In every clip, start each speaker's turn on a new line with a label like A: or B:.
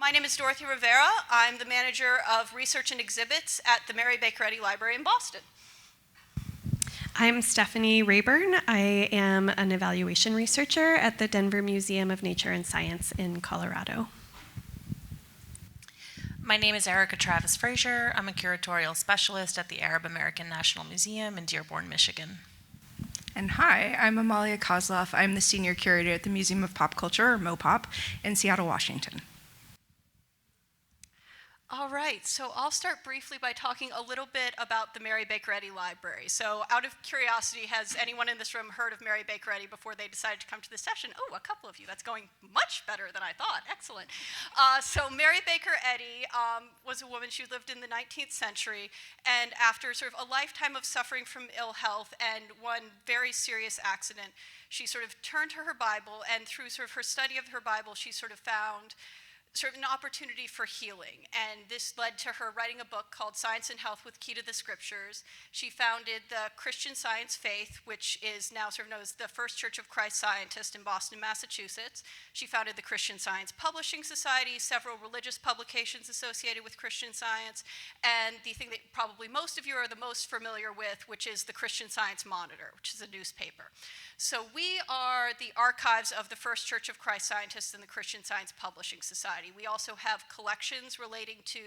A: My name is Dorothy Rivera. I'm the manager of research and exhibits at the Mary Baker Eddy Library in Boston.
B: I'm Stephanie Rayburn. I am an evaluation researcher at the Denver Museum of Nature and Science in Colorado.
C: My name is Erica Travis Frazier. I'm a curatorial specialist at the Arab American National Museum in Dearborn, Michigan.
D: And hi, I'm Amalia Kozloff. I'm the senior curator at the Museum of Pop Culture, or MoPOP, in Seattle, Washington.
A: All right, so I'll start briefly by talking a little bit about the Mary Baker Eddy Library. So out of curiosity, has anyone in this room heard of Mary Baker Eddy before they decided to come to this session? Oh, a couple of you. That's going much better than I thought. Excellent. So Mary Baker Eddy was a woman. She lived in the 19th century, and after sort of a lifetime of suffering from ill health and one very serious accident, she sort of turned to her Bible, and through sort of her study of her Bible, she sort of found sort of an opportunity for healing. And this led to her writing a book called Science and Health with Key to the Scriptures. She founded the Christian Science Faith, which is now sort of known as the First Church of Christ Scientist in Boston, Massachusetts. She founded the Christian Science Publishing Society, several religious publications associated with Christian Science, and the thing that probably most of you are the most familiar with, which is the Christian Science Monitor, which is a newspaper. So we are the archives of the First Church of Christ Scientists and the Christian Science Publishing Society. We also have collections relating to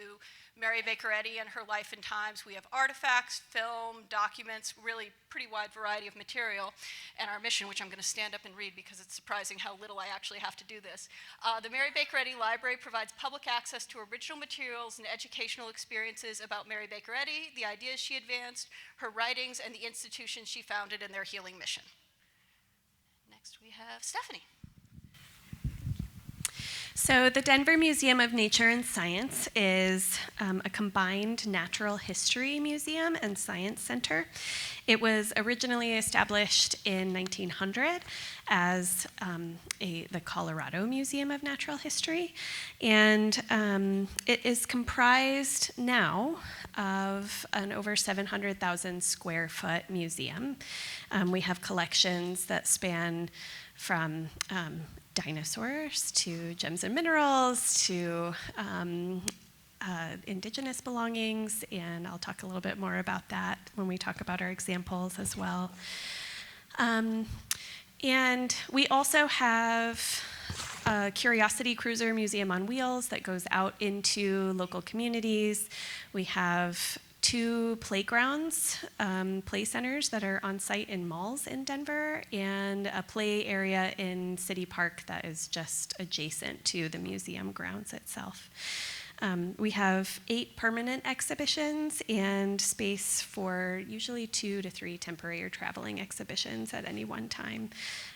A: Mary Baker Eddy and her life and times. We have artifacts, film, documents, really pretty wide variety of material. And our mission, which I'm going to stand up and read because it's surprising how little I actually have to do this. The Mary Baker Eddy Library provides public access to original materials and educational experiences about Mary Baker Eddy, the ideas she advanced, her writings, and the institutions she founded and their healing mission. Next we have Stephanie.
B: So the Denver Museum of Nature and Science is a combined natural history museum and science center. It was originally established in 1900 as the Colorado Museum of Natural History, and it is comprised now of an over 700,000 square foot museum. We have collections that span from dinosaurs to gems and minerals to indigenous belongings, and I'll talk a little bit more about that when we talk about our examples as well. And we also have a Curiosity Cruiser Museum on Wheels that goes out into local communities. We have 2 playgrounds, play centers that are on site in malls in Denver, and a play area in City Park that is just adjacent to the museum grounds itself. We have 8 permanent exhibitions and space for usually 2 to 3 temporary or traveling exhibitions at any one time,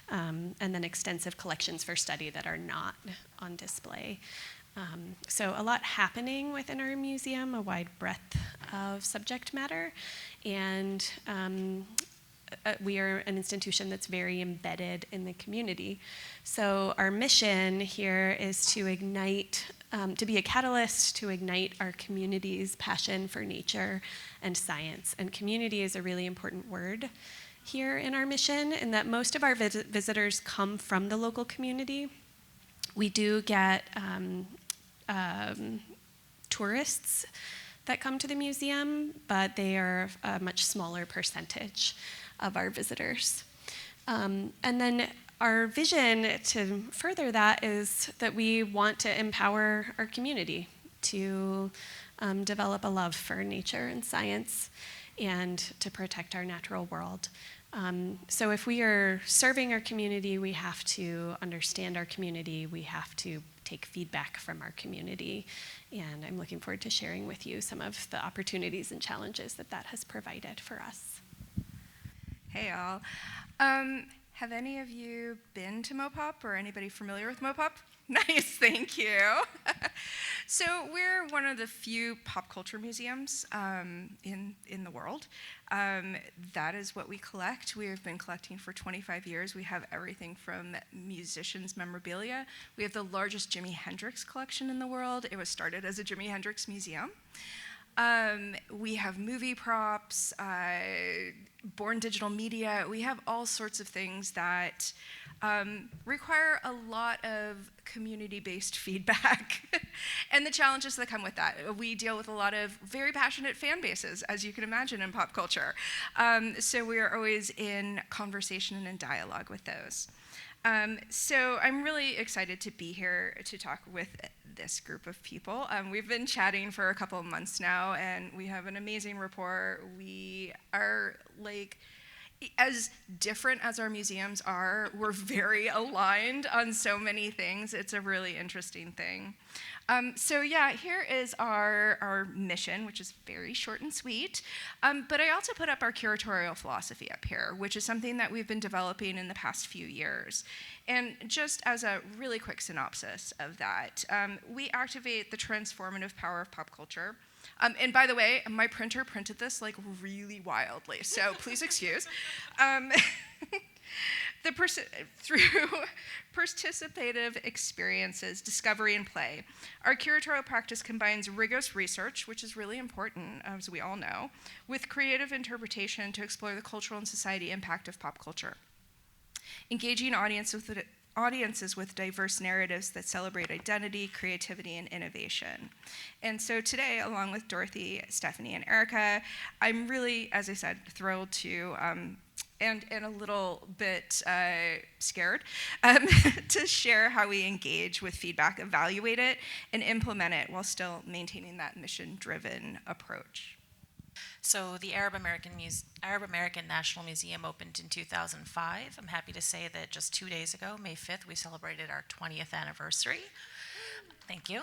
B: and then extensive collections for study that are not on display. So a lot happening within our museum, a wide breadth of subject matter, and we are an institution that's very embedded in the community. So our mission here is to ignite, to be a catalyst to ignite our community's passion for nature and science. And community is a really important word here in our mission, in that most of our visitors come from the local community. We do get tourists that come to the museum, but they are a much smaller percentage of our visitors. And then our vision to further that is that we want to empower our community to develop a love for nature and science and to protect our natural world. So if we are serving our community, we have to understand our community, we have to take feedback from our community, and I'm looking forward to sharing with you some of the opportunities and challenges that has provided for us.
D: Hey, all. Have any of you been to MoPOP, or anybody familiar with MoPOP? Nice, thank you. So we're one of the few pop culture museums in the world. That is what we collect. We have been collecting for 25 years. We have everything from musicians' memorabilia. We have the largest Jimi Hendrix collection in the world. It was started as a Jimi Hendrix museum. We have movie props, born digital media. We have all sorts of things that require a lot of community-based feedback and the challenges that come with that. We deal with a lot of very passionate fan bases, as you can imagine, in pop culture. So we are always in conversation and dialogue with those. So I'm really excited to be here to talk with this group of people. We've been chatting for a couple of months now, and we have an amazing rapport. We are like, as different as our museums are, we're very aligned on so many things. It's a really interesting thing. So yeah, here is our mission, which is very short and sweet. But I also put up our curatorial philosophy up here, which is something that we've been developing in the past few years. And just as a really quick synopsis of that, we activate the transformative power of pop culture. And by the way, my printer printed this like really wildly, so please excuse. Through participative experiences, discovery, and play, our curatorial practice combines rigorous research, which is really important, as we all know, with creative interpretation to explore the cultural and society impact of pop culture. Engaging audiences with diverse narratives that celebrate identity, creativity, and innovation. And so today, along with Dorothy, Stephanie, and Erica, I'm really, as I said, thrilled to and a little bit scared to share how we engage with feedback, evaluate it, and implement it while still maintaining that mission-driven approach.
C: So the Arab American National Museum opened in 2005. I'm happy to say that just 2 days ago, May 5th, we celebrated our 20th anniversary. Thank you.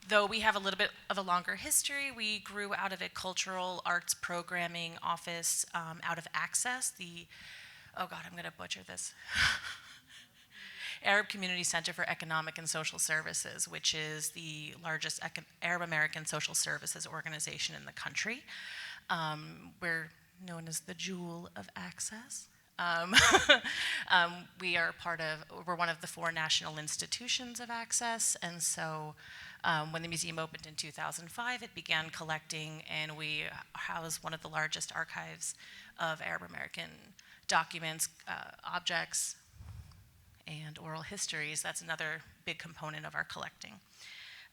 C: Though we have a little bit of a longer history, we grew out of a cultural arts programming office out of Access, oh God, I'm going to butcher this. Arab Community Center for Economic and Social Services, which is the largest Arab American social services organization in the country. We're known as the Jewel of Access. We're one of the 4 national institutions of Access, and so when the museum opened in 2005, it began collecting, and we house one of the largest archives of Arab American documents, objects, and oral histories. That's another big component of our collecting.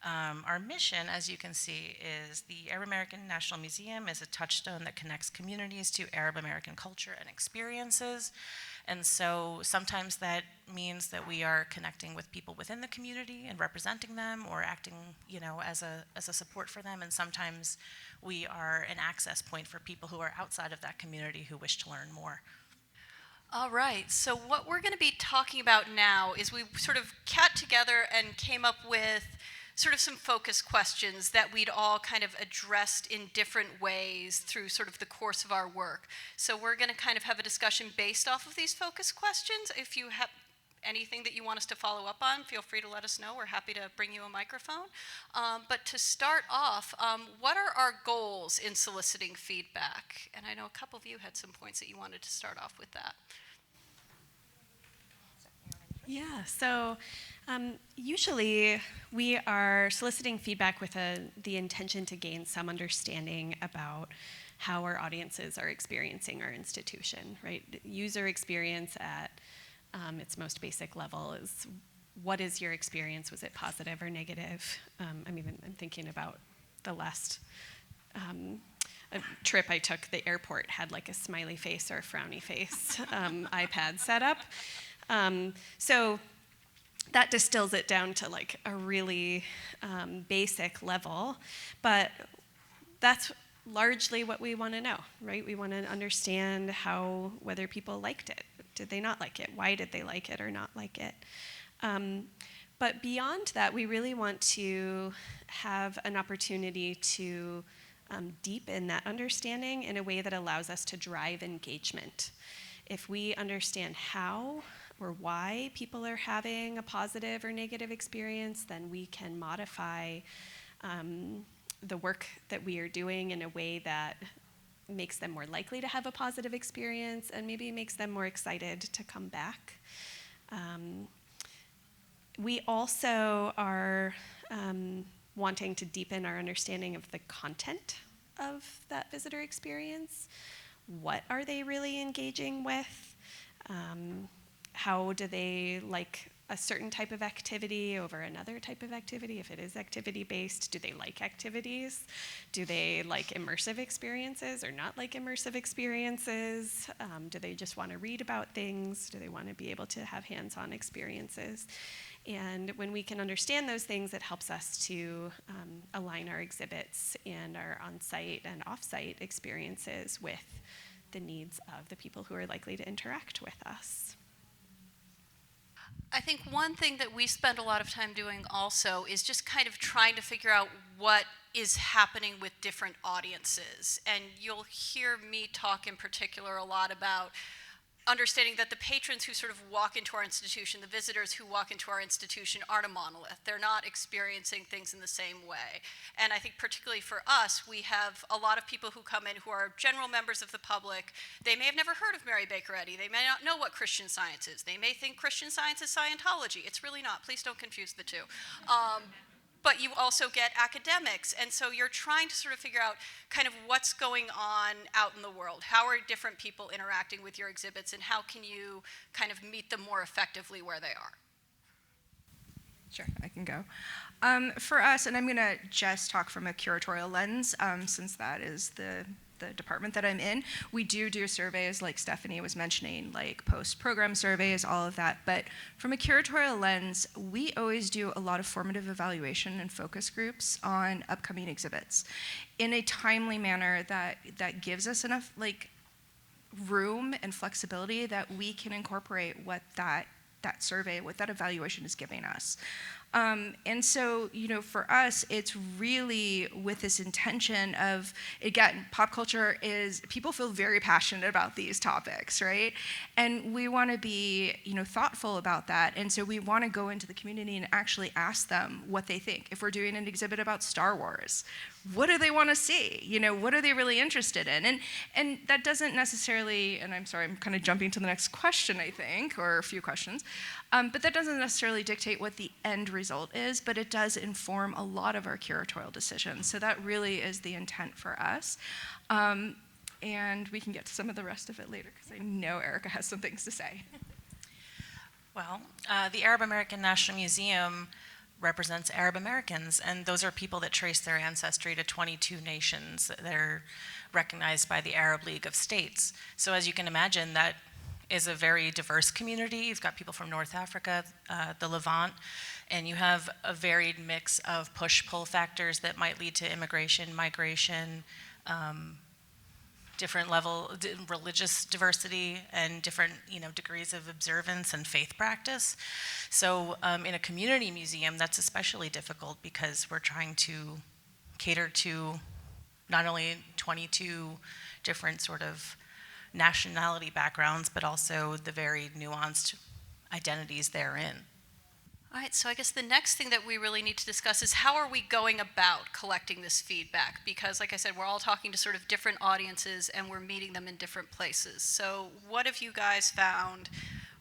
C: Our mission, as you can see, is the Arab American National Museum is a touchstone that connects communities to Arab American culture and experiences. And so sometimes that means that we are connecting with people within the community and representing them or acting, as a support for them. And sometimes we are an access point for people who are outside of that community who wish to learn more.
A: All right, so what we're going to be talking about now is we sort of got together and came up with sort of some focus questions that we'd all kind of addressed in different ways through sort of the course of our work. So we're going to kind of have a discussion based off of these focus questions. If you have anything that you want us to follow up on, feel free to let us know. We're happy to bring you a microphone. But to start off, what are our goals in soliciting feedback? And I know a couple of you had some points that you wanted to start off with that.
B: Yeah, so usually we are soliciting feedback with the intention to gain some understanding about how our audiences are experiencing our institution, right? User experience at its most basic level is, what is your experience? Was it positive or negative? I'm thinking about the last a trip I took. The airport had like a smiley face or a frowny face iPad set up. So that distills it down to like a really basic level, but that's largely what we want to know, right? We want to understand whether people liked it. Did they not like it? Why did they like it or not like it? But beyond that, we really want to have an opportunity to deepen that understanding in a way that allows us to drive engagement. If we understand how or why people are having a positive or negative experience, then we can modify the work that we are doing in a way that makes them more likely to have a positive experience and maybe makes them more excited to come back. We also are wanting to deepen our understanding of the content of that visitor experience. What are they really engaging with? how do they like a certain type of activity over another type of activity? If it is activity-based, do they like activities? Do they like immersive experiences or not like immersive experiences? Do they just want to read about things? Do they want to be able to have hands-on experiences? And when we can understand those things, it helps us to align our exhibits and our on-site and off-site experiences with the needs of the people who are likely to interact with us.
A: I think one thing that we spend a lot of time doing also is just kind of trying to figure out what is happening with different audiences. And you'll hear me talk in particular a lot about understanding that the patrons who sort of walk into our institution, the visitors who walk into our institution, aren't a monolith. They're not experiencing things in the same way. And I think particularly for us, we have a lot of people who come in who are general members of the public. They may have never heard of Mary Baker Eddy. They may not know what Christian Science is. They may think Christian Science is Scientology. It's really not. Please don't confuse the two. But you also get academics, and so you're trying to sort of figure out kind of what's going on out in the world. How are different people interacting with your exhibits, and how can you kind of meet them more effectively where they are?
D: Sure, I can go. For us, and I'm going to just talk from a curatorial lens, since that is the department that I'm in, we do surveys like Stephanie was mentioning, like post-program surveys, all of that. But from a curatorial lens, we always do a lot of formative evaluation and focus groups on upcoming exhibits in a timely manner that gives us enough like room and flexibility that we can incorporate what that survey, what that evaluation is giving us. And so, for us, it's really with this intention of, again, pop culture is, people feel very passionate about these topics, right? And we want to be, thoughtful about that. And so we want to go into the community and actually ask them what they think. If we're doing an exhibit about Star Wars, what do they want to see? What are they really interested in? And that doesn't necessarily, and I'm sorry, I'm kind of jumping to the next question, I think, or a few questions, but that doesn't necessarily dictate what the end result is, but it does inform a lot of our curatorial decisions. So that really is the intent for us. And we can get to some of the rest of it later, because I know Erica has some things to say.
C: Well, the Arab American National Museum represents Arab Americans, and those are people that trace their ancestry to 22 nations that are recognized by the Arab League of States. So as you can imagine, that is a very diverse community. You've got people from North Africa, the Levant, and you have a varied mix of push-pull factors that might lead to immigration, migration, different level religious diversity, and different degrees of observance and faith practice. So in a community museum, that's especially difficult because we're trying to cater to not only 22 different sort of nationality backgrounds, but also the varied nuanced identities therein.
A: All right, so I guess the next thing that we really need to discuss is how are we going about collecting this feedback? Because like I said, we're all talking to sort of different audiences and we're meeting them in different places. So what have you guys found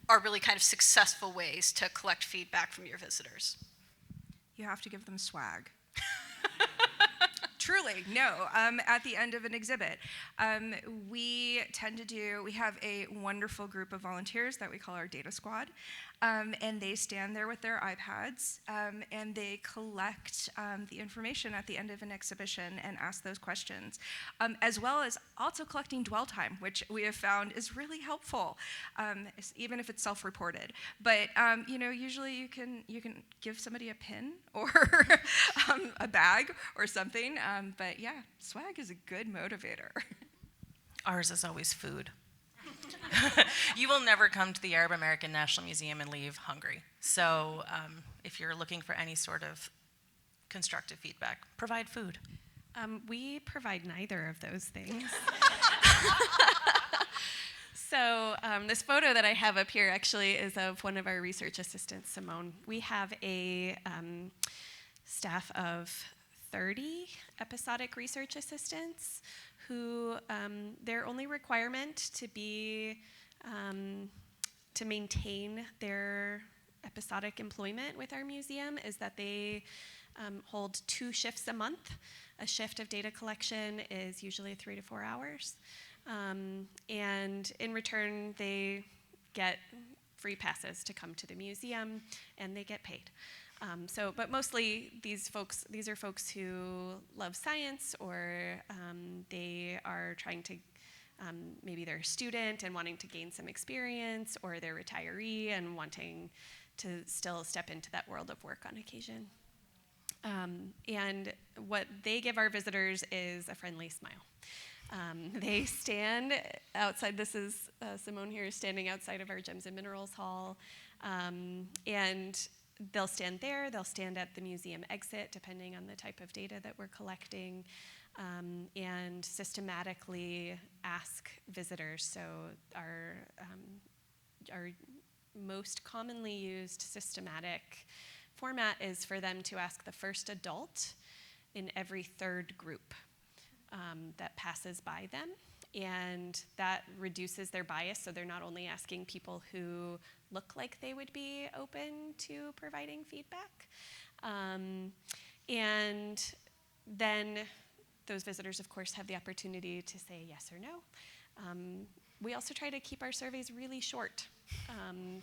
A: are really kind of successful ways to collect feedback from your visitors?
D: You have to give them swag. Truly, no. At the end of an exhibit, we have a wonderful group of volunteers that we call our data squad, and they stand there with their iPads, and they collect the information at the end of an exhibition and ask those questions, as well as also collecting dwell time, which we have found is really helpful, even if it's self-reported. But usually you can give somebody a pin or a bag or something. But yeah, swag is a good motivator.
C: Ours is always food. You will never come to the Arab American National Museum and leave hungry. So if you're looking for any sort of constructive feedback, provide food.
B: We provide neither of those things. So this photo that I have up here actually is of one of our research assistants, Simone. We have a staff of 30 episodic research assistants who their only requirement to maintain their episodic employment with our museum is that they hold 2 shifts a month. A shift of data collection is usually 3 to 4 hours. And in return, they get free passes to come to the museum, and they get paid. But mostly these are folks who love science, or they are trying to, maybe they're a student and wanting to gain some experience, or they're a retiree and wanting to still step into that world of work on occasion. And what they give our visitors is a friendly smile. They stand outside. This is Simone here is standing outside of our Gems and Minerals Hall, and they'll stand there. They'll stand at the museum exit, depending on the type of data that we're collecting, and systematically ask visitors. So our most commonly used systematic format is for them to ask the first adult in every third group that passes by them, and that reduces their bias, so they're not only asking people who look like they would be open to providing feedback. And then those visitors, of course, have the opportunity to say yes or no. We also try to keep our surveys really short.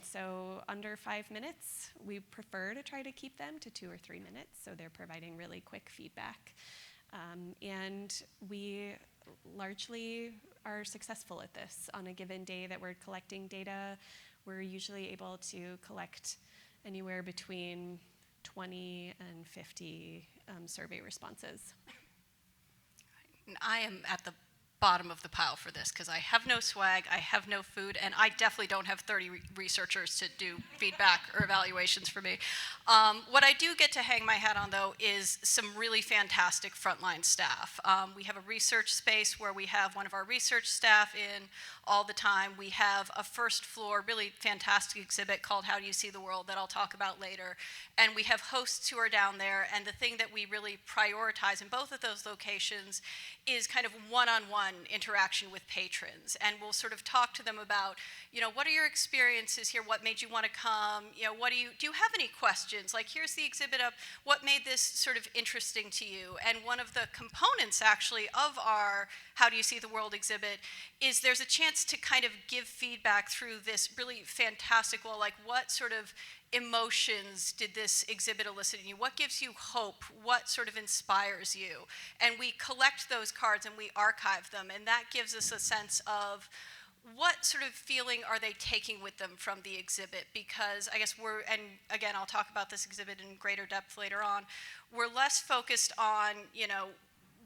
B: So under 5 minutes, we prefer to try to keep them to 2 or 3 minutes, so they're providing really quick feedback. And we largely are successful at this. On a given day that we're collecting data, we're usually able to collect anywhere between 20 and 50 survey responses.
A: And I am at the bottom of the pile for this because I have no swag, I have no food, and I definitely don't have 30 researchers to do feedback or evaluations for me. What I do get to hang my hat on, though, is some really fantastic frontline staff. We have a research space where we have one of our research staff in all the time. We have a first floor, really fantastic exhibit called How Do You See the World that I'll talk about later. And we have hosts who are down there, and the thing that we really prioritize in both of those locations is kind of one-on-one interaction with patrons. And we'll sort of talk to them about, what are your experiences here? What made you want to come? Do you have any questions? Like, here's the exhibit up. What made this sort of interesting to you? And one of the components, actually, of our How Do You See the World exhibit is there's a chance to kind of give feedback through this really fantastic, what sort of emotions did this exhibit elicit in you? What gives you hope? What sort of inspires you? And we collect those cards and we archive them, and that gives us a sense of what sort of feeling are they taking with them from the exhibit? Because I guess and again, I'll talk about this exhibit in greater depth later on, we're less focused on,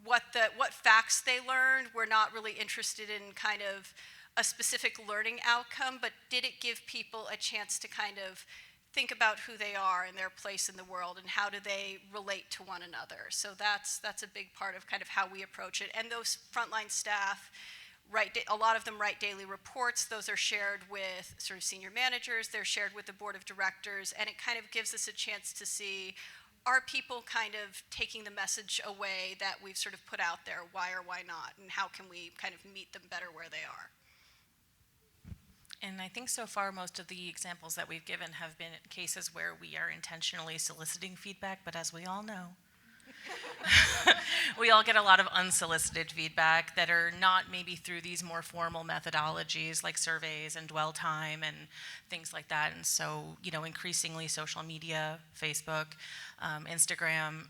A: what facts they learned. We're not really interested in kind of a specific learning outcome, but did it give people a chance to kind of think about who they are and their place in the world and how do they relate to one another. So that's a big part of kind of how we approach it. And those frontline staff, a lot of them write daily reports. Those are shared with sort of senior managers. They're shared with the board of directors. And it kind of gives us a chance to see, are people kind of taking the message away that we've sort of put out there? Why or why not? And how can we kind of meet them better where they are?
C: And I think so far most of the examples that we've given have been cases where we are intentionally soliciting feedback, but as we all know, we all get a lot of unsolicited feedback that are not maybe through these more formal methodologies like surveys and dwell time and things like that. And so, increasingly social media, Facebook, Instagram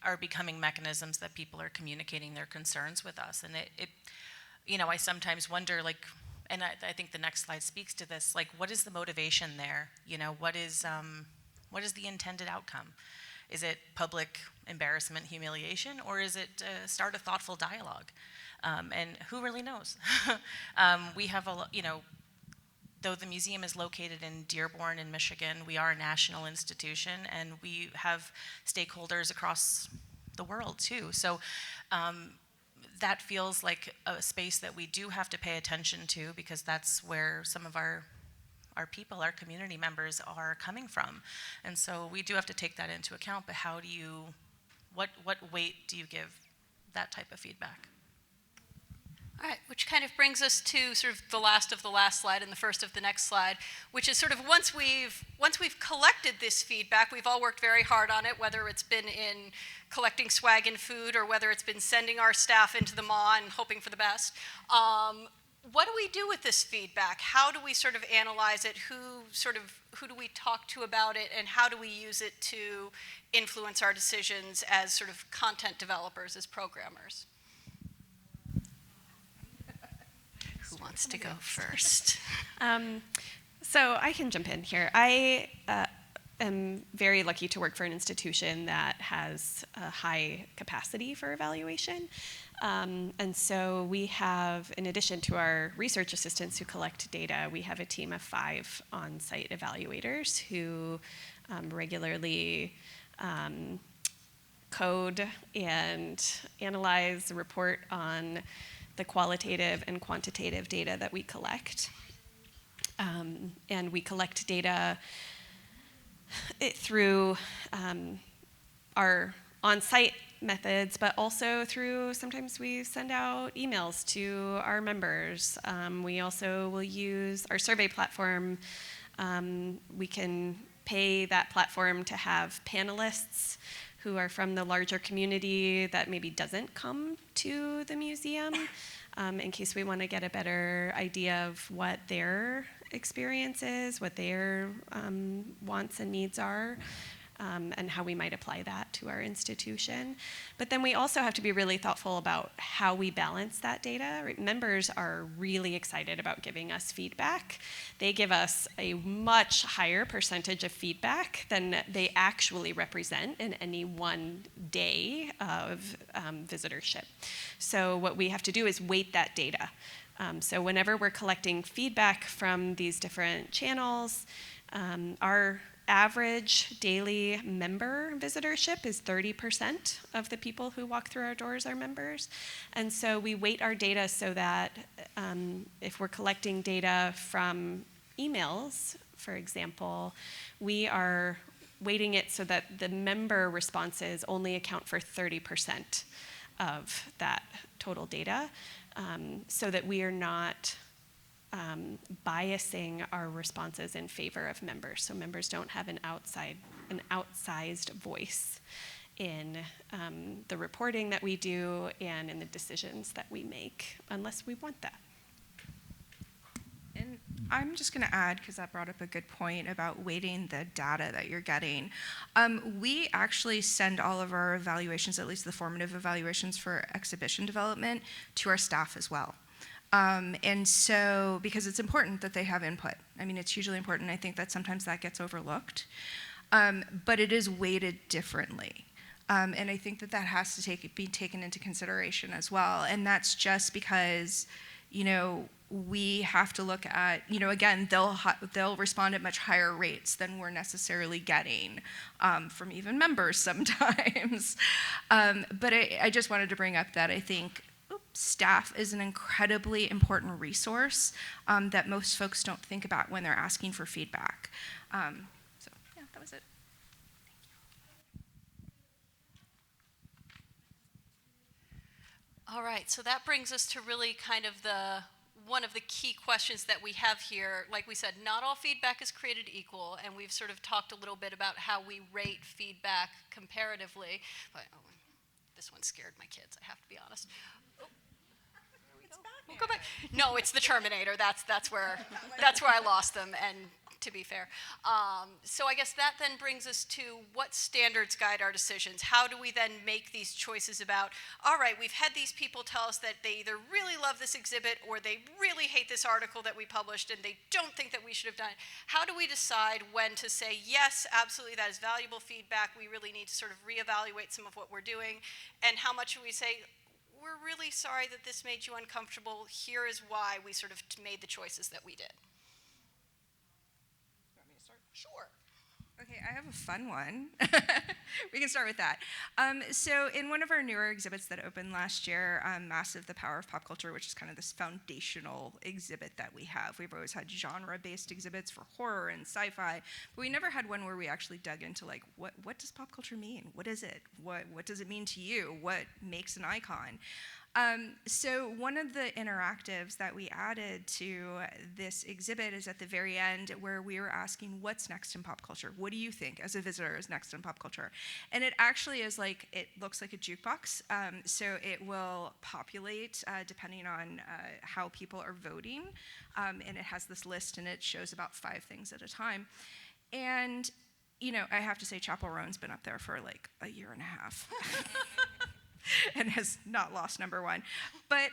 C: are becoming mechanisms that people are communicating their concerns with us. And I sometimes wonder, and I think the next slide speaks to this, what is the motivation there? What is the intended outcome? Is it public embarrassment, humiliation, or is it start a thoughtful dialogue? And who really knows? We have though the museum is located in Dearborn in Michigan, we are a national institution, and we have stakeholders across the world too. So that feels like a space that we do have to pay attention to, because that's where some of our people, our community members are coming from. And so we do have to take that into account, but what weight do you give that type of feedback?
A: All right, which kind of brings us to sort of the last slide and the first of the next slide, which is sort of once we've collected this feedback, we've all worked very hard on it, whether it's been in collecting swag and food or whether it's been sending our staff into the maw and hoping for the best. what do we do with this feedback? How do we sort of analyze it? Who do we talk to about it, and how do we use it to influence our decisions as sort of content developers, as programmers? Who wants to go first?
B: So I can jump in here. I am very lucky to work for an institution that has a high capacity for evaluation. And so we have, in addition to our research assistants who collect data, we have a team of 5 on-site evaluators who regularly code and analyze, report on the qualitative and quantitative data that we collect. And we collect data through our on-site methods, but also through, sometimes we send out emails to our members. We also will use our survey platform. We can pay that platform to have panelists who are from the larger community that maybe doesn't come to the museum, in case we want to get a better idea of what their experience is, what their wants and needs are, and how we might apply that to our institution. But then we also have to be really thoughtful about how we balance that data. Right? Members are really excited about giving us feedback. They give us a much higher percentage of feedback than they actually represent in any one day of visitorship. So what we have to do is weight that data. So whenever we're collecting feedback from these different channels, our average daily member visitorship is 30% of the people who walk through our doors are members. And so we weight our data so that if we're collecting data from emails, for example, we are weighting it so that the member responses only account for 30% of that total data, so that we are not biasing our responses in favor of members. So members don't have an outsized voice in the reporting that we do and in the decisions that we make, unless we want that.
D: And I'm just going to add, because that brought up a good point about weighting the data that you're getting. We actually send all of our evaluations, at least the formative evaluations for exhibition development, to our staff as well. And so, because it's important that they have input. I mean, it's hugely important. I think that sometimes that gets overlooked. But it is weighted differently. And I think that that has to be taken into consideration as well. And that's just because, we have to look at, again, they'll respond at much higher rates than we're necessarily getting from even members sometimes. But I just wanted to bring up that I think staff is an incredibly important resource that most folks don't think about when they're asking for feedback. So yeah, that was it.
A: All right, so that brings us to really kind of one of the key questions that we have here. Like we said, not all feedback is created equal, and we've sort of talked a little bit about how we rate feedback comparatively. But, this one scared my kids, I have to be honest. We'll go back. No, it's the Terminator. That's where I lost them. And to be fair, so I guess that then brings us to what standards guide our decisions. How do we then make these choices about? All right, we've had these people tell us that they either really love this exhibit or they really hate this article that we published and they don't think that we should have done it. How do we decide when to say yes, absolutely, that is valuable feedback. We really need to sort of reevaluate some of what we're doing, and how much do we say? We're really sorry that this made you uncomfortable. Here is why we sort of made the choices that we did. You want me to start? Sure.
D: Okay, I have a fun one. We can start with that. So in one of our newer exhibits that opened last year, Massive, The Power of Pop Culture, which is kind of this foundational exhibit that we have. We've always had genre-based exhibits for horror and sci-fi, but we never had one where we actually dug into, like, what does pop culture mean? What is it? What does it mean to you? What makes an icon? So one of the interactives that we added to this exhibit is at the very end, where we were asking, what's next in pop culture? What do you think as a visitor is next in pop culture? And it actually is like, it looks like a jukebox. So it will populate depending on how people are voting. And it has this list, and it shows about 5 things at a time. And, you know, I have to say Chappell Roan's been up there for like a year and a half. And has not lost number 1. But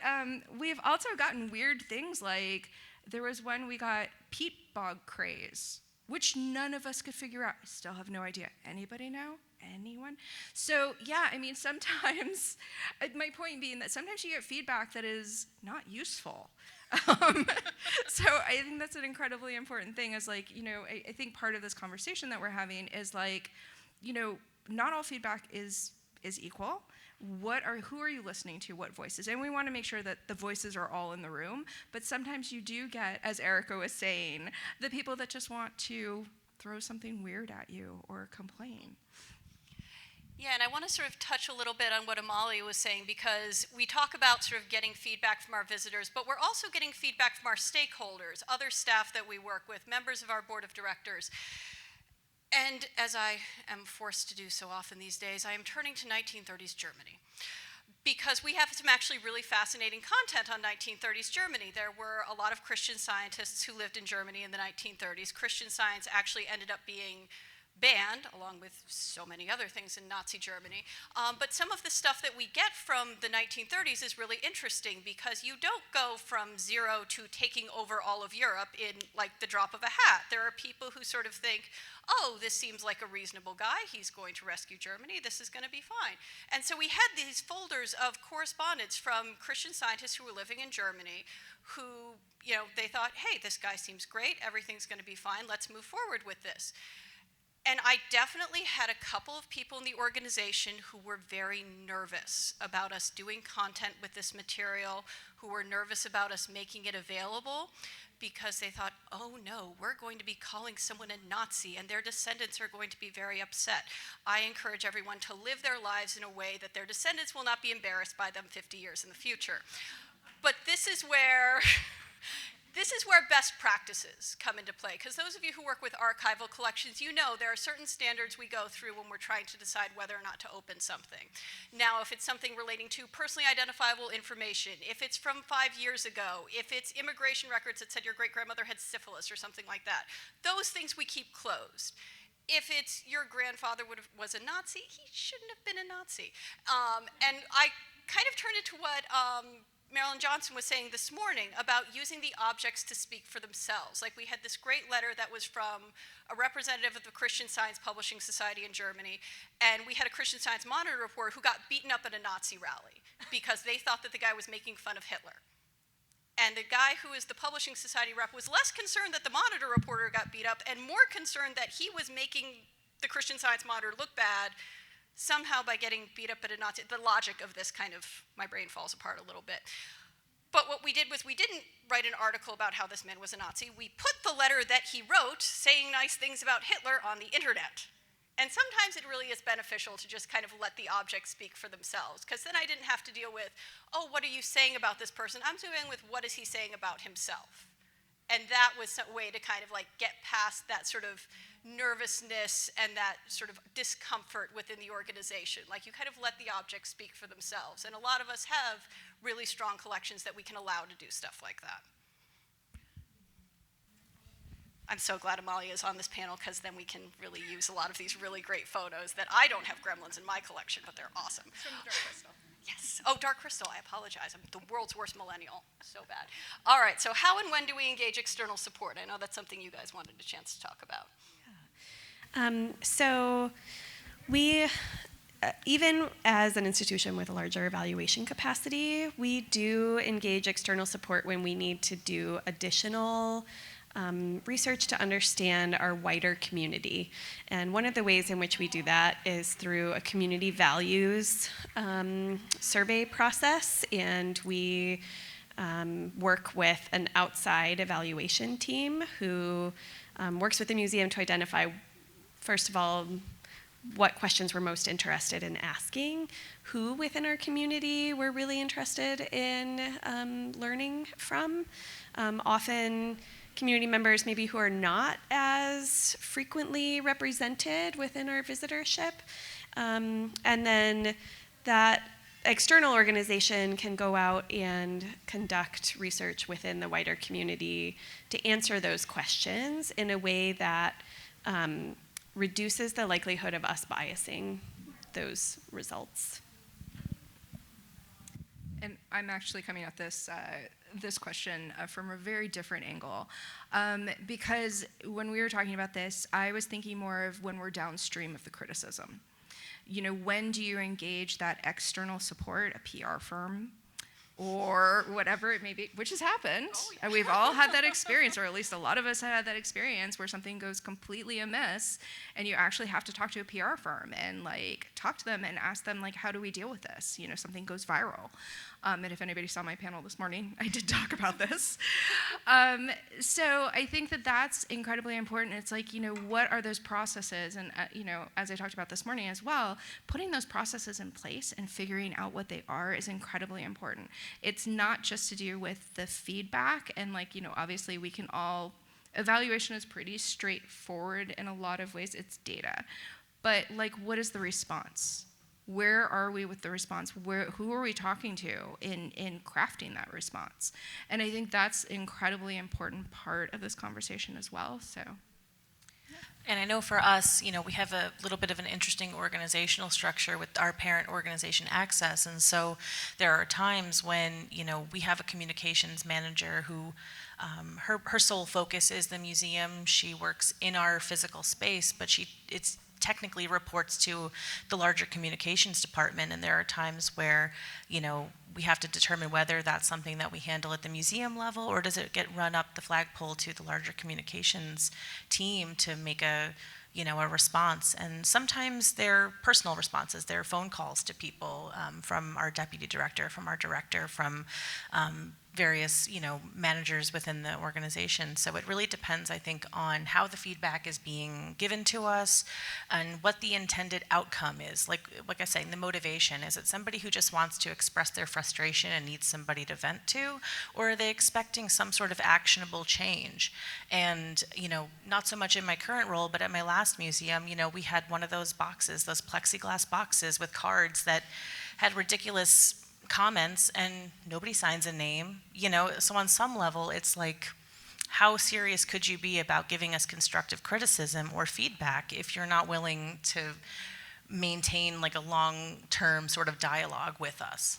D: we've also gotten weird things, like there was one we got peat bog craze, which none of us could figure out. I still have no idea. Anybody know? Anyone? So yeah, I mean, sometimes, my point being that sometimes you get feedback that is not useful. So I think that's an incredibly important thing, is like, you know, I think part of this conversation that we're having is like, you know, not all feedback is equal. Who are you listening to? What voices? And we want to make sure that the voices are all in the room. But sometimes you do get, as Erica was saying, the people that just want to throw something weird at you or complain.
A: Yeah, and I want to sort of touch a little bit on what Amalia was saying, because we talk about sort of getting feedback from our visitors, but we're also getting feedback from our stakeholders, other staff that we work with, members of our board of directors. And as I am forced to do so often these days, I am turning to 1930s Germany, because we have some actually really fascinating content on 1930s Germany. There were a lot of Christian scientists who lived in Germany in the 1930s. Christian Science actually ended up being banned, along with so many other things in Nazi Germany. But some of the stuff that we get from the 1930s is really interesting, because you don't go from zero to taking over all of Europe in like the drop of a hat. There are people who sort of think, oh, this seems like a reasonable guy. He's going to rescue Germany. This is going to be fine. And so we had these folders of correspondence from Christian scientists who were living in Germany, who, you know, they thought, hey, this guy seems great. Everything's going to be fine. Let's move forward with this. And I definitely had a couple of people in the organization who were very nervous about us doing content with this material, who were nervous about us making it available, because they thought, oh no, we're going to be calling someone a Nazi and their descendants are going to be very upset. I encourage everyone to live their lives in a way that their descendants will not be embarrassed by them 50 years in the future. But this is where best practices come into play, because those of you who work with archival collections, you know there are certain standards we go through when we're trying to decide whether or not to open something. Now, if it's something relating to personally identifiable information, if it's from 5 years ago, if it's immigration records that said your great-grandmother had syphilis or something like that, those things we keep closed. If it's your grandfather was a Nazi, he shouldn't have been a Nazi. And I kind of turned it to what Marilyn Johnson was saying this morning about using the objects to speak for themselves. Like, we had this great letter that was from a representative of the Christian Science Publishing Society in Germany, and we had a Christian Science Monitor reporter who got beaten up at a Nazi rally because they thought that the guy was making fun of Hitler. And the guy who is the Publishing Society rep was less concerned that the Monitor reporter got beat up and more concerned that he was making the Christian Science Monitor look bad somehow by getting beat up at a Nazi. The logic of this kind of, my brain falls apart a little bit. But what we did was we didn't write an article about how this man was a Nazi. We put the letter that he wrote saying nice things about Hitler on the internet. And sometimes it really is beneficial to just kind of let the objects speak for themselves, because then I didn't have to deal with, oh, what are you saying about this person? I'm dealing with, what is he saying about himself? And that was a way to kind of like get past that sort of nervousness and that sort of discomfort within the organization. Like, you kind of let the objects speak for themselves. And a lot of us have really strong collections that we can allow to do stuff like that. I'm so glad Amalia is on this panel, because then we can really use a lot of these really great photos that I don't have gremlins in my collection, but they're awesome.
D: From the Dark Crystal.
A: Yes. Oh, Dark Crystal, I apologize. I'm the world's worst millennial. So bad. All right, so how and when do we engage external support? I know that's something you guys wanted a chance to talk about.
B: So we, even as an institution with a larger evaluation capacity, we do engage external support when we need to do additional research to understand our wider community. And one of the ways in which we do that is through a community values survey process, and we work with an outside evaluation team who works with the museum to identify, first of all, what questions we're most interested in asking, who within our community we're really interested in learning from. Often community members maybe who are not as frequently represented within our visitorship. And then that external organization can go out and conduct research within the wider community to answer those questions in a way that reduces the likelihood of us biasing those results.
D: And I'm actually coming at this this question from a very different angle, because when we were talking about this, I was thinking more of when we're downstream of the criticism. You know, when do you engage that external support, a PR firm, or whatever it may be, which has happened. Oh, yeah. And we've all had that experience, or at least a lot of us have had that experience where something goes completely amiss and you actually have to talk to a PR firm and like talk to them and ask them like, how do we deal with this? You know, something goes viral. And if anybody saw my panel this morning, I did talk about this. So I think that that's incredibly important. It's like, you know, what are those processes? And, you know, as I talked about this morning as well, putting those processes in place and figuring out what they are is incredibly important. It's not just to do with the feedback and like, you know, obviously we can all, evaluation is pretty straightforward in a lot of ways, it's data. But like, what is the response? Where are we with the response? Who are we talking to in crafting that response? And I think that's an incredibly important part of this conversation as well, so.
C: And I know for us, you know, we have a little bit of an interesting organizational structure with our parent organization Access. And so there are times when, you know, we have a communications manager who her sole focus is the museum. She works in our physical space, but it's technically reports to the larger communications department. And there are times where, you know, we have to determine whether that's something that we handle at the museum level or does it get run up the flagpole to the larger communications team to make a response. And sometimes they're personal responses. They're phone calls to people from our deputy director, from our director, from various, you know, managers within the organization. So it really depends, I think, on how the feedback is being given to us and what the intended outcome is. Like I was saying, the motivation. Is it somebody who just wants to express their frustration and needs somebody to vent to? Or are they expecting some sort of actionable change? And, you know, not so much in my current role, but at my last museum, you know, we had one of those boxes, those plexiglass boxes with cards that had ridiculous comments and nobody signs a name, you know. So on some level it's like, how serious could you be about giving us constructive criticism or feedback if you're not willing to maintain like a long-term sort of dialogue with us?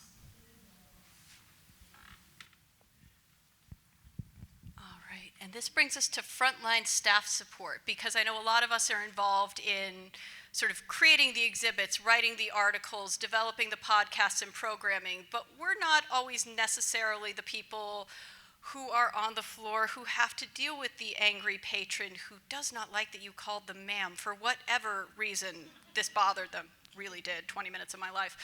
A: All right, and this brings us to frontline staff support, because I know a lot of us are involved in sort of creating the exhibits, writing the articles, developing the podcasts and programming, but we're not always necessarily the people who are on the floor who have to deal with the angry patron who does not like that you called them ma'am for whatever reason this bothered them. Really did, 20 minutes of my life.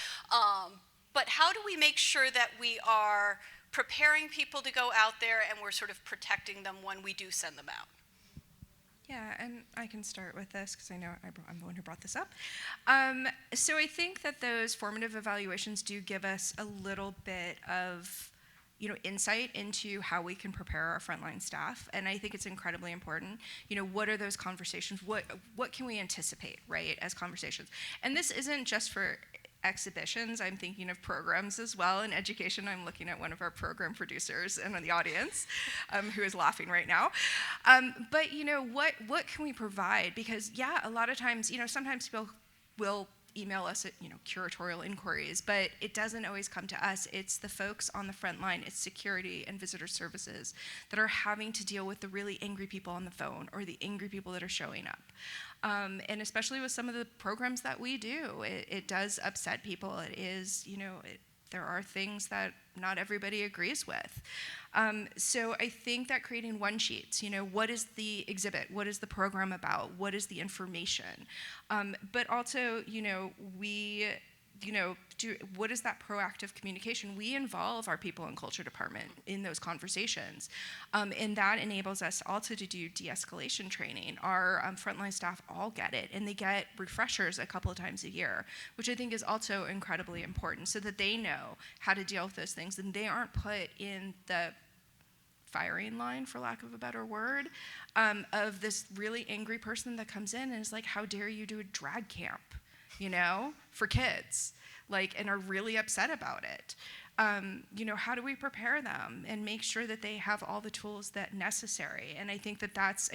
A: But how do we make sure that we are preparing people to go out there and we're sort of protecting them when we do send them out?
D: Yeah, and I can start with this because I know I'm the one who brought this up. So I think that those formative evaluations do give us a little bit of, you know, insight into how we can prepare our frontline staff, and I think it's incredibly important. You know, what are those conversations? What can we anticipate, right, as conversations? And this isn't just for exhibitions. I'm thinking of programs as well. In education, I'm looking at one of our program producers in the audience who is laughing right now. But, you know, what can we provide? Because, yeah, a lot of times, you know, sometimes people will email us at, you know, curatorial inquiries, but it doesn't always come to us. It's the folks on the front line. It's security and visitor services that are having to deal with the really angry people on the phone or the angry people that are showing up. And especially with some of the programs that we do, it does upset people. It is, you know, there are things that not everybody agrees with. So I think that creating one sheets, you know, what is the exhibit? What is the program about? What is the information? But also, you know, what is that proactive communication? We involve our people and culture department in those conversations. And that enables us also to do de-escalation training. Our frontline staff all get it, and they get refreshers a couple of times a year, which I think is also incredibly important, so that they know how to deal with those things and they aren't put in the firing line, for lack of a better word, of this really angry person that comes in and is like, how dare you do a drag camp, for kids, and are really upset about it. How do we prepare them and make sure that they have all the tools that necessary? And I think that's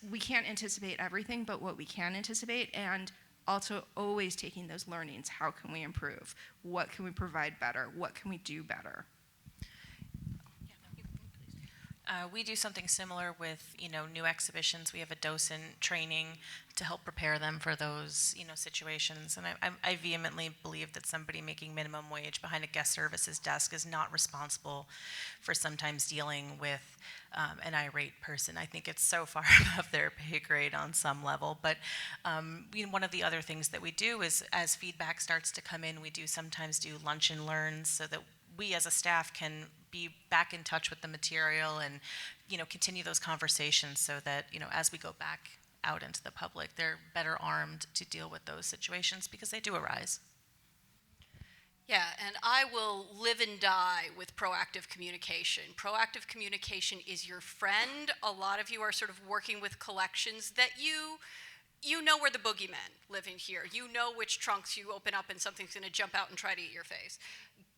D: we can't anticipate everything, but what we can anticipate, and also always taking those learnings. How can we improve? What can we provide better? What can we do better?
C: We do something similar with, new exhibitions. We have a docent training to help prepare them for those, situations. And I vehemently believe that somebody making minimum wage behind a guest services desk is not responsible for sometimes dealing with an irate person. I think it's so far above their pay grade on some level. But one of the other things that we do is, as feedback starts to come in, we do sometimes do lunch and learns so that we as a staff can be back in touch with the material and, continue those conversations so that, as we go back out into the public, they're better armed to deal with those situations because they do arise.
A: Yeah, and I will live and die with proactive communication. Proactive communication is your friend. A lot of you are sort of working with collections that you know where the boogeymen live in here. You know which trunks you open up and something's going to jump out and try to eat your face.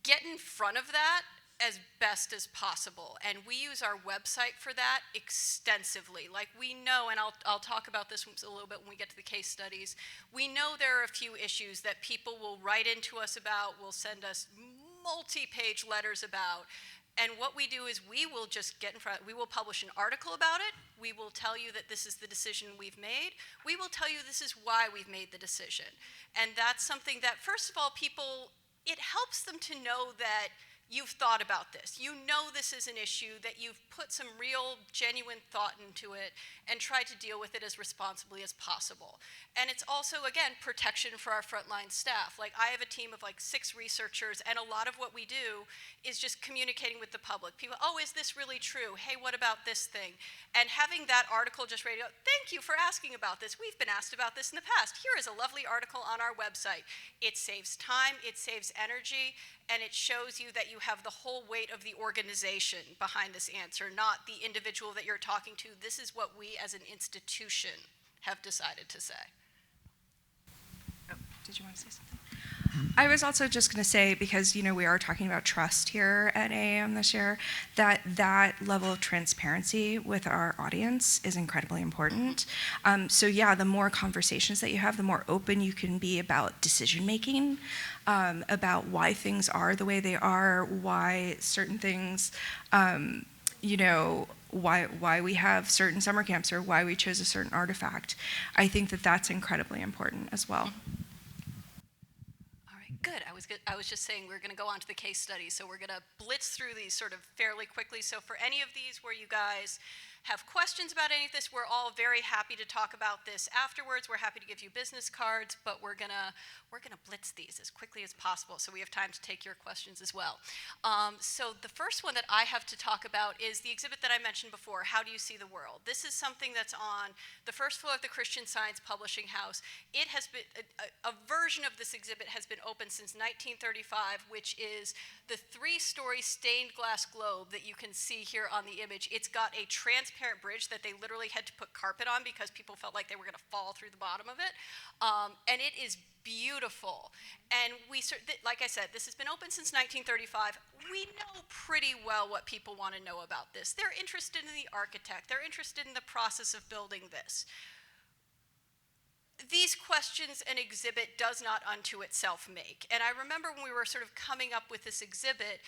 A: Get in front of that as best as possible, and we use our website for that extensively. We know, and I'll talk about this a little bit when we get to the case studies, we know there are a few issues that people will write into us about, will send us multi-page letters about, and what we do is we will just get in front, we will publish an article about it, we will tell you that this is the decision we've made, we will tell you this is why we've made the decision. And that's something that, first of all, it helps them to know that you've thought about this. You know this is an issue, that you've put some real, genuine thought into it and tried to deal with it as responsibly as possible. And it's also, again, protection for our frontline staff. I have a team of 6 researchers, and a lot of what we do is just communicating with the public. People, oh, is this really true? Hey, what about this thing? And having that article just ready to go, thank you for asking about this. We've been asked about this in the past. Here is a lovely article on our website. It saves time, it saves energy, and it shows you that you have the whole weight of the organization behind this answer, not the individual that you're talking to. This is what we as an institution have decided to say.
D: Oh, did you want to say something? I was also just going to say, because we are talking about trust here at AAM this year, that level of transparency with our audience is incredibly important. So yeah, the more conversations that you have, the more open you can be about decision making, about why things are the way they are, why certain things, why we have certain summer camps, or why we chose a certain artifact. I think that's incredibly important as well.
A: Good. I was just saying we're going to go on to the case study, so we're going to blitz through these sort of fairly quickly. So for any of these where you guys have questions about any of this, we're all very happy to talk about this afterwards. We're happy to give you business cards, but we're gonna blitz these as quickly as possible so we have time to take your questions as well. So the first one that I have to talk about is the exhibit that I mentioned before, How Do You See the World? This is something that's on the first floor of the Christian Science Publishing House. It has been, a version of this exhibit has been open since 1935, which is the 3-story stained glass globe that you can see here on the image. It's got a transparent bridge that they literally had to put carpet on because people felt like they were going to fall through the bottom of it. And it is beautiful. And like I said, this has been open since 1935. We know pretty well what people want to know about this. They're interested in the architect. They're interested in the process of building this. These questions an exhibit does not unto itself make. And I remember when we were sort of coming up with this exhibit,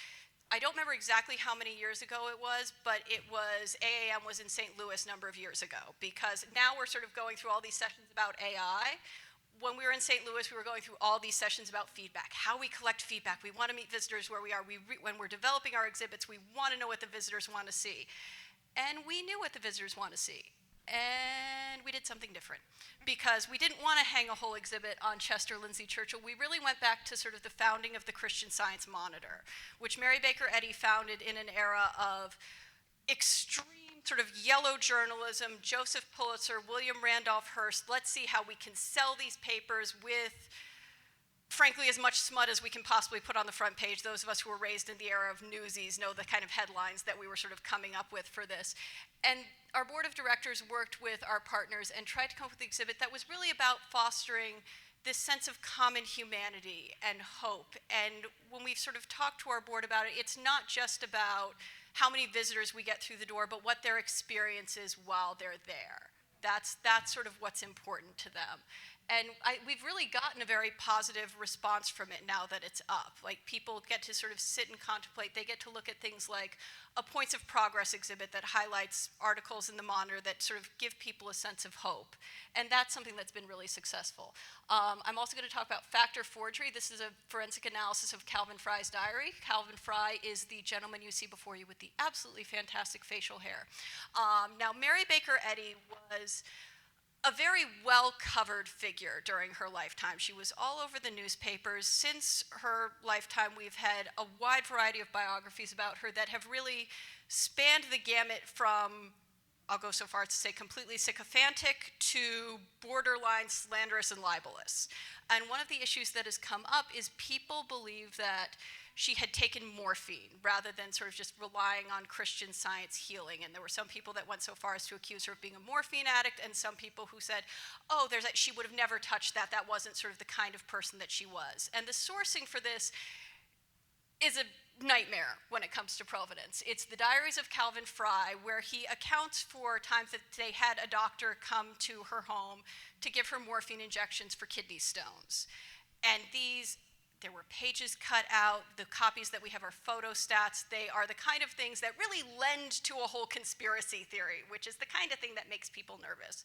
A: I don't remember exactly how many years ago it was, but AAM was in St. Louis a number of years ago, because now we're sort of going through all these sessions about AI. When we were in St. Louis, we were going through all these sessions about feedback, how we collect feedback. We want to meet visitors where we are. When we're developing our exhibits, we want to know what the visitors want to see. And we knew what the visitors want to see. And we did something different because we didn't want to hang a whole exhibit on Chester Lindsay Churchill. We really went back to sort of the founding of the Christian Science Monitor, which Mary Baker Eddy founded in an era of extreme sort of yellow journalism, Joseph Pulitzer, William Randolph Hearst. Let's see how we can sell these papers with, frankly, as much smut as we can possibly put on the front page. Those of us who were raised in the era of Newsies know the kind of headlines that we were sort of coming up with for this. And our board of directors worked with our partners and tried to come up with an exhibit that was really about fostering this sense of common humanity and hope. And when we've sort of talked to our board about it, it's not just about how many visitors we get through the door, but what their experience is while they're there. That's sort of what's important to them. And we've really gotten a very positive response from it now that it's up. Like, people get to sort of sit and contemplate. They get to look at things like a points of progress exhibit that highlights articles in the Monitor that sort of give people a sense of hope. And that's something that's been really successful. I'm also going to talk about factor forgery. This is a forensic analysis of Calvin Fry's diary. Calvin Fry is the gentleman you see before you with the absolutely fantastic facial hair. Now, Mary Baker Eddy was a very well-covered figure during her lifetime. She was all over the newspapers. Since her lifetime, we've had a wide variety of biographies about her that have really spanned the gamut from, I'll go so far as to say, completely sycophantic to borderline slanderous and libelous. And one of the issues that has come up is people believe that she had taken morphine rather than sort of just relying on Christian Science healing. And there were some people that went so far as to accuse her of being a morphine addict, and some people who said, oh, she would have never touched that. That wasn't sort of the kind of person that she was. And the sourcing for this is a nightmare when it comes to provenance. It's the Diaries of Calvin Fry, where he accounts for times that they had a doctor come to her home to give her morphine injections for kidney stones. And there were pages cut out. The copies that we have are photostats. They are the kind of things that really lend to a whole conspiracy theory, which is the kind of thing that makes people nervous.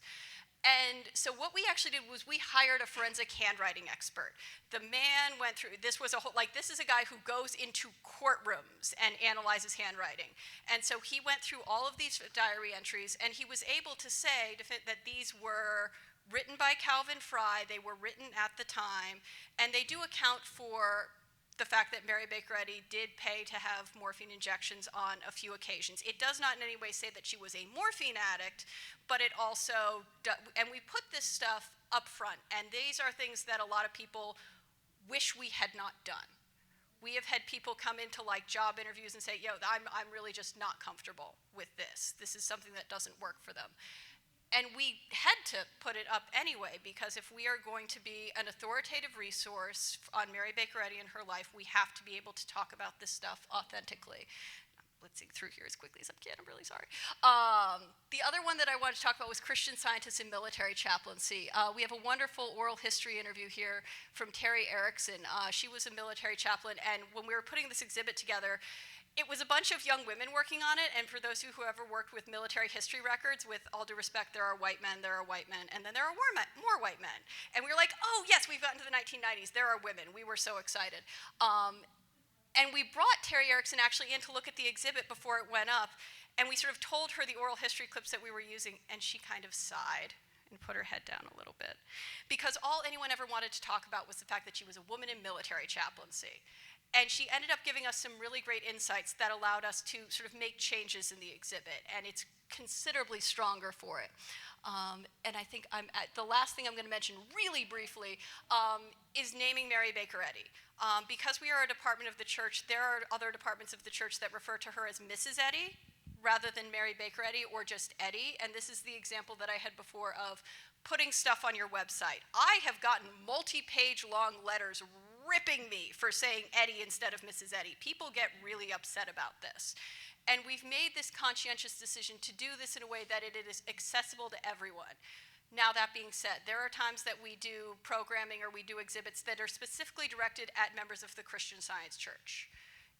A: And so what we actually did was we hired a forensic handwriting expert. The man went through, this is a guy who goes into courtrooms and analyzes handwriting. And so he went through all of these diary entries, and he was able to say that these were written by Calvin Fry, they were written at the time, and they do account for the fact that Mary Baker Eddy did pay to have morphine injections on a few occasions. It does not in any way say that she was a morphine addict, but it also, and we put this stuff up front, and these are things that a lot of people wish we had not done. We have had people come into like job interviews and say, I'm really just not comfortable with this. This is something that doesn't work for them. And we had to put it up anyway, because if we are going to be an authoritative resource on Mary Baker Eddy and her life, we have to be able to talk about this stuff authentically. Let's see through here as quickly as I can. I'm really sorry. The other one that I wanted to talk about was Christian scientists in military chaplaincy. We have a wonderful oral history interview here from Terry Erickson. She was a military chaplain, and when we were putting this exhibit together, it was a bunch of young women working on it, and for those of you who ever worked with military history records, with all due respect, there are white men, and then there are more white men. And we were like, oh yes, we've gotten to the 1990s, there are women. We were so excited. And we brought Terry Erickson actually in to look at the exhibit before it went up, and we sort of told her the oral history clips that we were using, and she kind of sighed and put her head down a little bit. Because all anyone ever wanted to talk about was the fact that she was a woman in military chaplaincy. And she ended up giving us some really great insights that allowed us to sort of make changes in the exhibit, and it's considerably stronger for it. And I think the last thing I'm going to mention really briefly is naming Mary Baker Eddy. Because we are a department of the church, there are other departments of the church that refer to her as Mrs. Eddy rather than Mary Baker Eddy or just Eddy, and this is the example that I had before of putting stuff on your website. I have gotten multi-page long letters ripping me for saying Eddy instead of Mrs. Eddy. People get really upset about this. And we've made this conscientious decision to do this in a way that it is accessible to everyone. Now, that being said, there are times that we do programming or we do exhibits that are specifically directed at members of the Christian Science Church.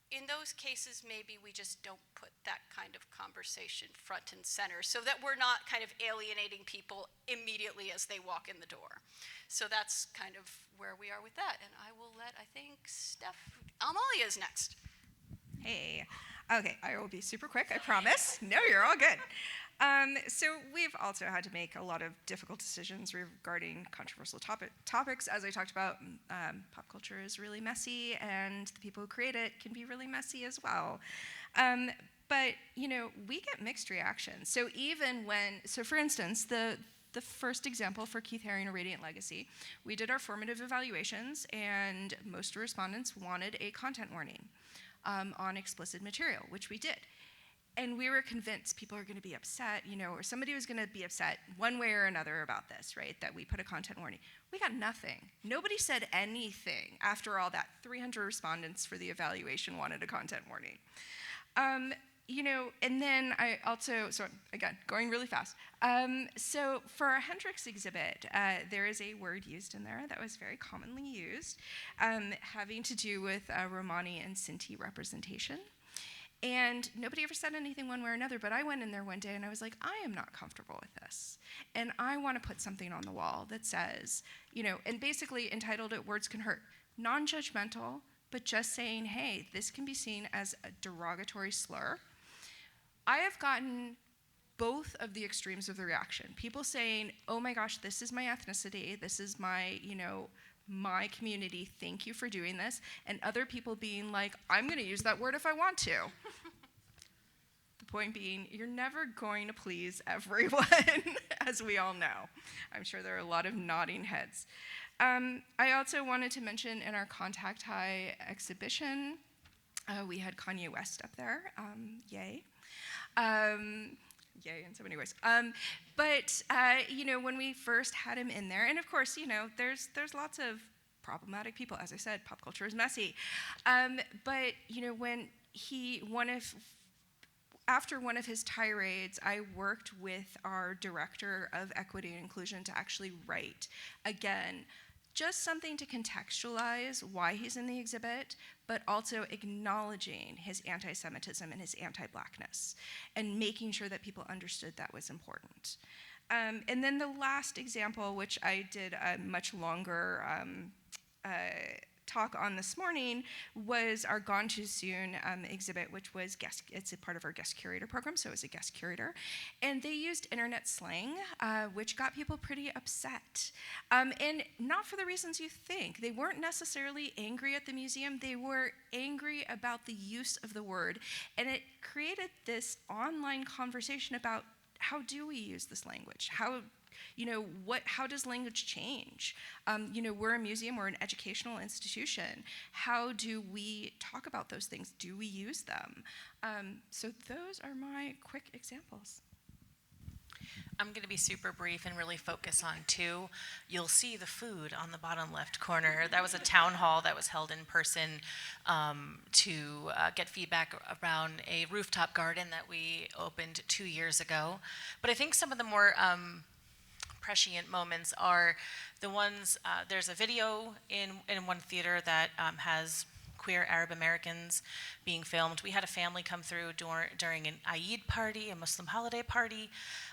A: In those cases, maybe we just don't put that kind of conversation front and center so that we're not kind of alienating people immediately as they walk in the door. So that's kind of where we are with that. And I will let, I think, Amalia is next.
D: Hey. Okay, I will be super quick, I promise. No, you're all good. So we've also had to make a lot of difficult decisions regarding controversial topics. As I talked about, pop culture is really messy, and the people who create it can be really messy as well. But we get mixed reactions. So for instance, the first example for Keith Haring, A Radiant Legacy, we did our formative evaluations, and most respondents wanted a content warning on explicit material, which we did. And we were convinced people are going to be upset, or somebody was going to be upset one way or another about this, right, that we put a content warning. We got nothing. Nobody said anything after all that. 300 respondents for the evaluation wanted a content warning. And then I also, so again, going really fast. So for our Hendrix exhibit, there is a word used in there that was very commonly used, having to do with Romani and Sinti representation. And nobody ever said anything one way or another, but I went in there one day and I was like, I am not comfortable with this. And I want to put something on the wall that says, and basically entitled it Words Can Hurt. Non-judgmental, but just saying, hey, this can be seen as a derogatory slur. I have gotten both of the extremes of the reaction. People saying, oh my gosh, this is my ethnicity, this is my, my community, thank you for doing this. And other people being like, I'm going to use that word if I want to. The point being, you're never going to please everyone, as we all know. I'm sure there are a lot of nodding heads. I also wanted to mention in our Contact High exhibition, we had Kanye West up there, yay. Yay in so many ways. But when we first had him in there, and of course, there's lots of problematic people. As I said, pop culture is messy. But when after one of his tirades, I worked with our director of equity and inclusion to actually write, again, just something to contextualize why he's in the exhibit, but also acknowledging his anti-Semitism and his anti-Blackness, and making sure that people understood that was important. And then the last example, which I did a much longer talk on this morning, was our Gone Too Soon exhibit, which was it's a part of our guest curator program, so it was a guest curator. And they used internet slang, which got people pretty upset. And not for the reasons you think. They weren't necessarily angry at the museum, they were angry about the use of the word. And it created this online conversation about how do we use this language? How does language change? We're a museum, we're an educational institution. How do we talk about those things? Do we use them? So those are my quick examples.
C: I'm going to be super brief and really focus on two. You'll see the food on the bottom left corner. That was a town hall that was held in person to get feedback around a rooftop garden that we opened 2 years ago. But I think some of the more prescient moments are the ones, there's a video in one theater that has queer Arab Americans being filmed. We had a family come through during an Eid party, a Muslim holiday party,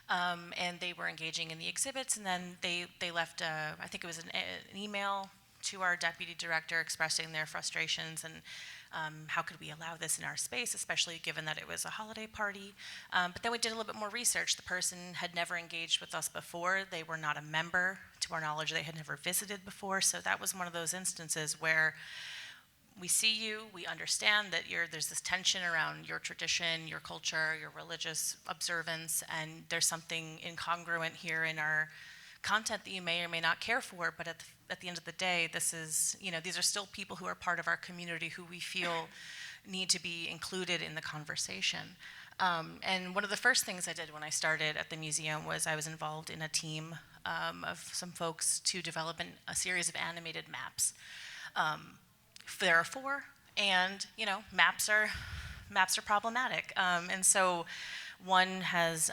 C: and they were engaging in the exhibits, and then they left, I think it was an email to our deputy director expressing their frustrations and how could we allow this in our space, especially given that it was a holiday party. But then we did a little bit more research. The person had never engaged with us before. They were not a member. To our knowledge, they had never visited before. So that was one of those instances where we see you, we understand that there's this tension around your tradition, your culture, your religious observance, and there's something incongruent here in our content that you may or may not care for, but at the end of the day, these are still people who are part of our community who we feel need to be included in the conversation. And one of the first things I did when I started at the museum was I was involved in a team of some folks to develop a series of animated maps. There are 4, and maps are problematic. And so one has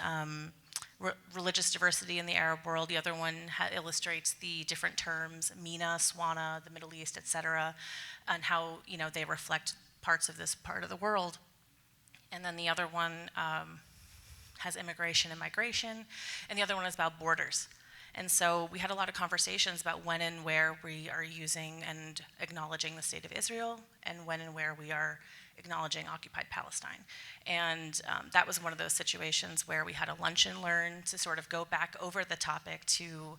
C: religious diversity in the Arab world. The other one illustrates the different terms, Mina, Swana, the Middle East, etc., and how they reflect parts of this part of the world. And then the other one has immigration and migration, and the other one is about borders. And so we had a lot of conversations about when and where we are using and acknowledging the state of Israel, and when and where we are acknowledging occupied Palestine. And that was one of those situations where we had a lunch and learn to sort of go back over the topic to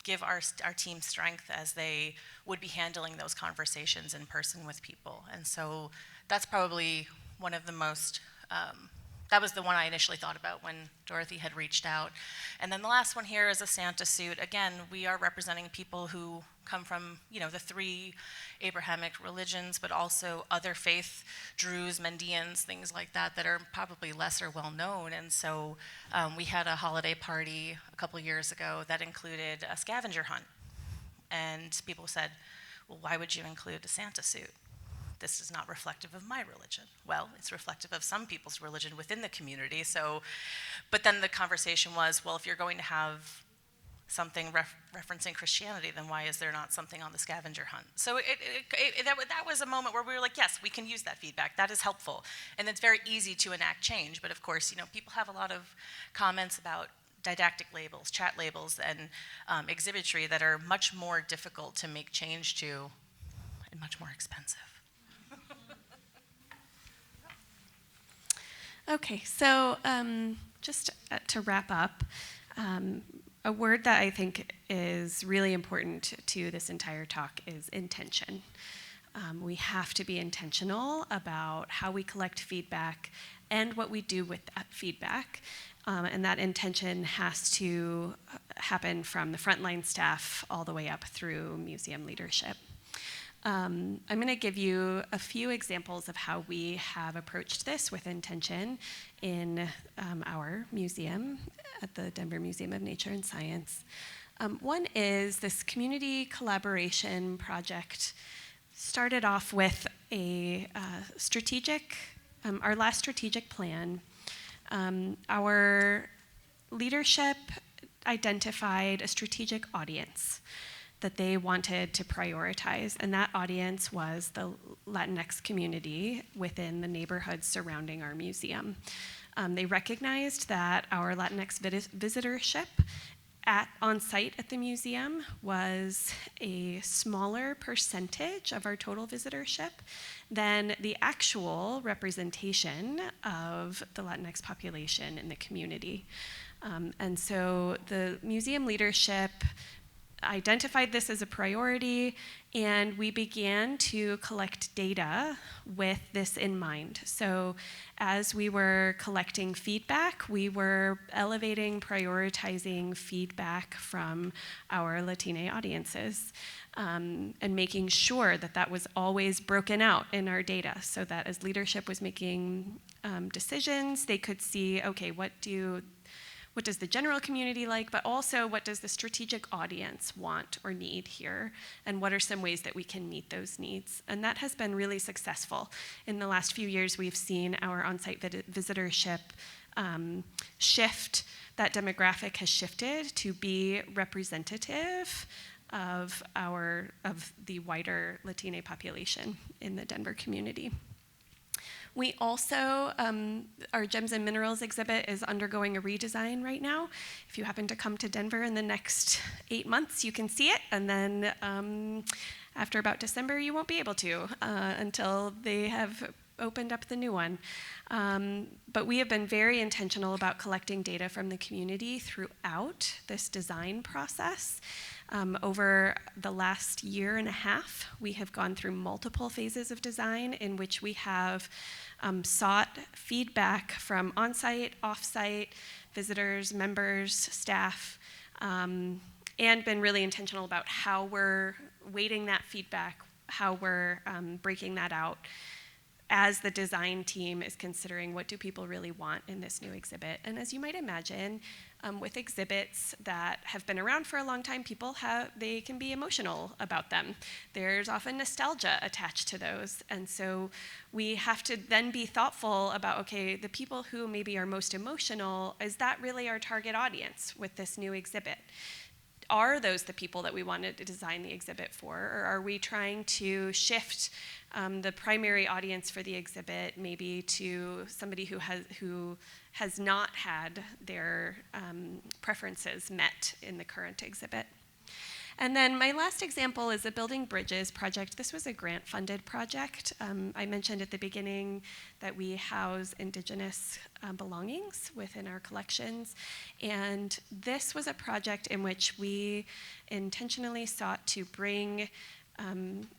C: give our team strength as they would be handling those conversations in person with people. And so that's probably one of the most, that was the one I initially thought about when Dorothy had reached out. And then the last one here is a Santa suit. Again, we are representing people who come from, the three Abrahamic religions, but also other faith, Druze, Mendeans, things like that are probably lesser well known. And so we had a holiday party a couple years ago that included a scavenger hunt. And people said, well, why would you include a Santa suit? This is not reflective of my religion. Well, it's reflective of some people's religion within the community. So, but then the conversation was, well, if you're going to have something referencing Christianity, then why is there not something on the scavenger hunt? So that was a moment where we were like, yes, we can use that feedback. That is helpful. And it's very easy to enact change. But of course, people have a lot of comments about didactic labels, chat labels, and exhibitry that are much more difficult to make change to and much more expensive.
B: Okay, so just to wrap up, a word that I think is really important to this entire talk is intention. We have to be intentional about how we collect feedback and what we do with that feedback. And that intention has to happen from the frontline staff all the way up through museum leadership. I'm going to give you a few examples of how we have approached this with intention in our museum at the Denver Museum of Nature and Science. One is this community collaboration project started off with a our last strategic plan. Our leadership identified a strategic audience that they wanted to prioritize, and that audience was the Latinx community within the neighborhoods surrounding our museum. They recognized that our Latinx visitorship on site at the museum was a smaller percentage of our total visitorship than the actual representation of the Latinx population in the community. And so the museum leadership identified this as a priority, and we began to collect data with this in mind. So as we were collecting feedback, we were elevating, prioritizing feedback from our Latina audiences, and making sure that that was always broken out in our data, so that as leadership was making decisions, they could see, okay, what does the general community like, but also what does the strategic audience want or need here, and what are some ways that we can meet those needs? And that has been really successful. In the last few years, we've seen our on-site visitorship shift. That demographic has shifted to be representative of the wider Latina population in the Denver community. We also, our Gems and Minerals exhibit is undergoing a redesign right now. If you happen to come to Denver in the next 8 months, you can see it, and then after about December, you won't be able to until they have opened up the new one. But we have been very intentional about collecting data from the community throughout this design process. Over the last year and a half, we have gone through multiple phases of design in which we have sought feedback from on-site, off-site, visitors, members, staff, and been really intentional about how we're weighting that feedback, how we're breaking that out as the design team is considering what do people really want in this new exhibit. And as you might imagine, with exhibits that have been around for a long time, they can be emotional about them. There's often nostalgia attached to those. And so we have to then be thoughtful about, okay, the people who maybe are most emotional, is that really our target audience with this new exhibit? are those the people that we wanted to design the exhibit for, or are we trying to shift the primary audience for the exhibit maybe to somebody who has not had their preferences met in the current exhibit? And then my last example is the Building Bridges project. This was a grant-funded project. I mentioned at the beginning that we house Indigenous belongings within our collections. And this was a project in which we intentionally sought to bring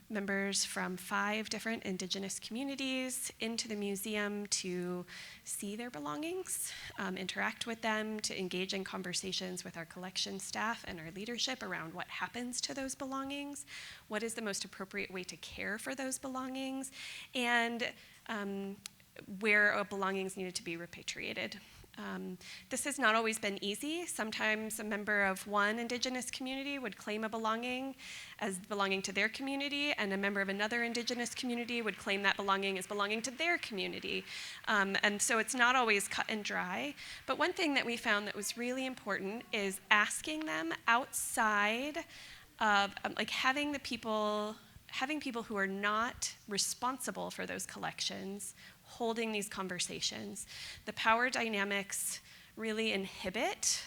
B: members from 5 different Indigenous communities into the museum to see their belongings, interact with them, to engage in conversations with our collection staff and our leadership around what happens to those belongings, what is the most appropriate way to care for those belongings, and where belongings needed to be repatriated. This has not always been easy. Sometimes a member of one Indigenous community would claim a belonging as belonging to their community, and a member of another Indigenous community would claim that belonging as belonging to their community. And so it's not always cut and dry. But one thing that we found that was really important is asking them outside of, like having people who are not responsible for those collections holding these conversations. The power dynamics really inhibit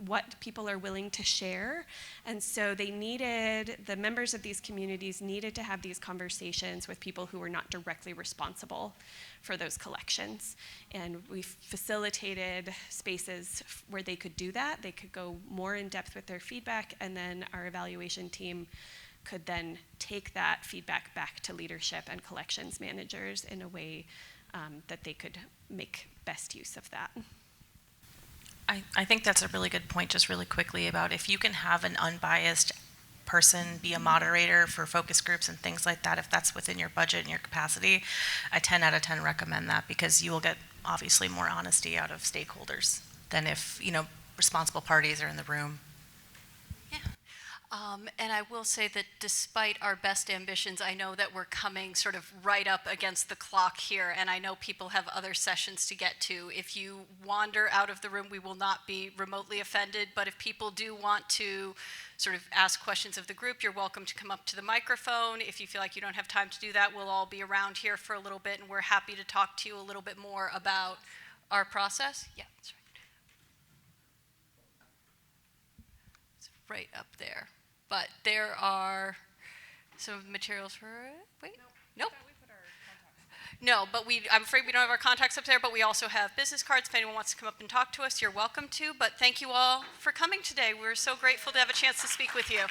B: what people are willing to share. And so the members of these communities needed to have these conversations with people who were not directly responsible for those collections. And we facilitated spaces where they could do that. They could go more in depth with their feedback, and then our evaluation team could then take that feedback back to leadership and collections managers in a way that they could make best use of that.
C: I think that's a really good point, just really quickly, about if you can have an unbiased person be a moderator for focus groups and things like that, if that's within your budget and your capacity, I 10 out of 10 recommend that, because you will get obviously more honesty out of stakeholders than if, responsible parties are in the room.
A: And I will say that despite our best ambitions, I know that we're coming sort of right up against the clock here, and I know people have other sessions to get to. If you wander out of the room, we will not be remotely offended, but if people do want to sort of ask questions of the group, you're welcome to come up to the microphone. If you feel like you don't have time to do that, we'll all be around here for a little bit, and we're happy to talk to you a little bit more about our process. Yeah, that's right. It's right up there. But there are some materials for it. Wait, nope. No, but I'm afraid we don't have our contacts up there, but we also have business cards. If anyone wants to come up and talk to us, you're welcome to. But thank you all for coming today. We're so grateful to have a chance to speak with you.